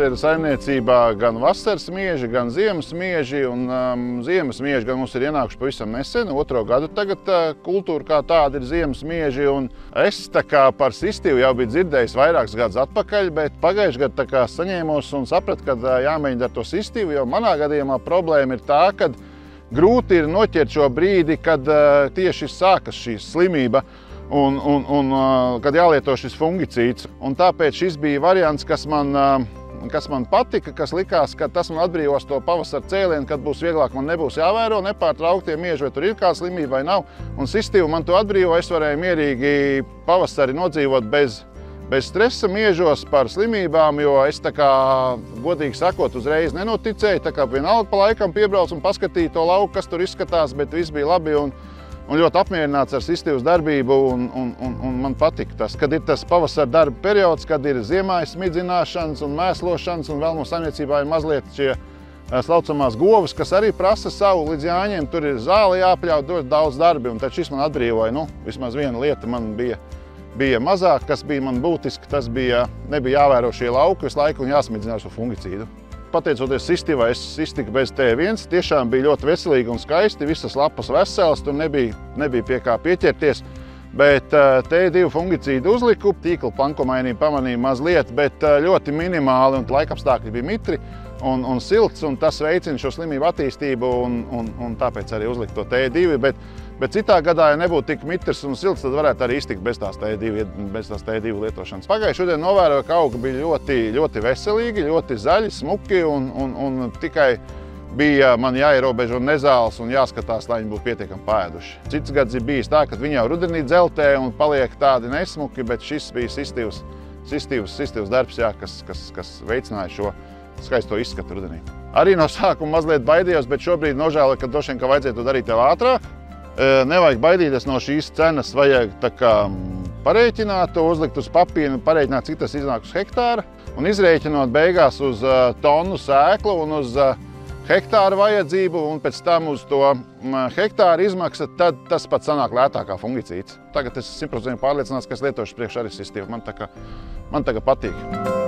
ir saimniecībā gan vasaras mieži, gan ziemas mieži. Un ziemas mieži gan mums ir ienākuši pavisam nesen, 2. gadu tagad kultūra kā tāda ir ziemas mieži. Un es tā kā par sistīvu jau biju dzirdējis vairākus gadus atpakaļ, bet pagājuši gadu tā kā saņēmos un sapratu, ka jāmēģina ar to sistīvu, jo manā gadījumā problēma ir tā, ka grūti ir noķert šo brīdi, kad tieši sākas šī slimība. Un kad jālieto šis fungicīds. Un tāpēc šis bija variants, kas man patika, kas likās, ka tas man atbrīvos to pavasara cēlienu, kad būs vieglāk, man nebūs jāvēro nepārtrauktie mieži, vai tur ir kāda slimība vai nav. Un sistīva man to atbrīvo, es varēju mierīgi pavasari nodzīvot bez stresa miežos par slimībām, jo es tā kā, godīgi sakot, uzreiz nenoticēju, tā kā vienalga pa laikam piebrauc un paskatīju to lauku, kas tur izskatās, bet viss bija labi un ļoti apmierināts ar sistīvas darbību, un man patika tas, kad ir tas pavasara darba periods, kad ir ziemājas smidzināšanas un mēslošanas, un vēl mums saimniecībā ir mazliet šie slaucamās govas, kas arī prasa savu līdz jāņem, tur ir zāle jāpļauj, ļoti daudz darbi, un tad šis man atbrīvoja, vismaz viena lieta man bija mazāk, kas bija man būtiski, tas nebija jāvēro šie lauki visu laiku un jāsmidzinās ar fungicīdu. Pateicoties sistīvai, es iztiku bez T1, tiešām bija ļoti veselīgi un skaisti, visas lapas veselas, tur nebija pie kā pieķerties, bet T2 fungicīdu uzliku, tīkla plankomainību pamanīju mazliet, bet ļoti minimāli un laikapstākļi bija mitri un silts, un tas veicina šo slimību attīstību, un tāpēc arī uzliku to T2, bet citā gadā, ja nebūtu tik mitrs un silts, tad varētu arī iztikt bez tās T2 lietošanas. Pagājušajā šodien novēroju, ka augi bija ļoti veselīgi, ļoti zaļi, smuki, un tikai bija man jāierobežo nezāles un jāskatās, lai viņi būtu pietiekami paēduši. Cits gads ir bijis tā, ka viņi jau rudenī dzeltē un paliek tādi nesmuki, bet šis bija sistīvs darbs, jā, kas veicināja šo skaisto izskatu rudenī. Arī no sākuma mazliet baidījos, bet šobrīd nožēloju, ka droši vien, ka vajadzētu to darīt jau ātrāk. Nevajag baidīties no šīs cenas, vajag tā kā parēķināt to, uzlikt uz papīra, parēķināt, cik tas iznāk uz hektāra, un izrēķinot beigās uz tonu sēklu un uz hektāra vajadzību, un pēc tam uz to hektāra izmaksa, tad tas pat sanāk lētākā fungicīds. Tagad es 100% pārliecināts, ka es lietošu priekš arī sistīvu. Man tā kā patīk.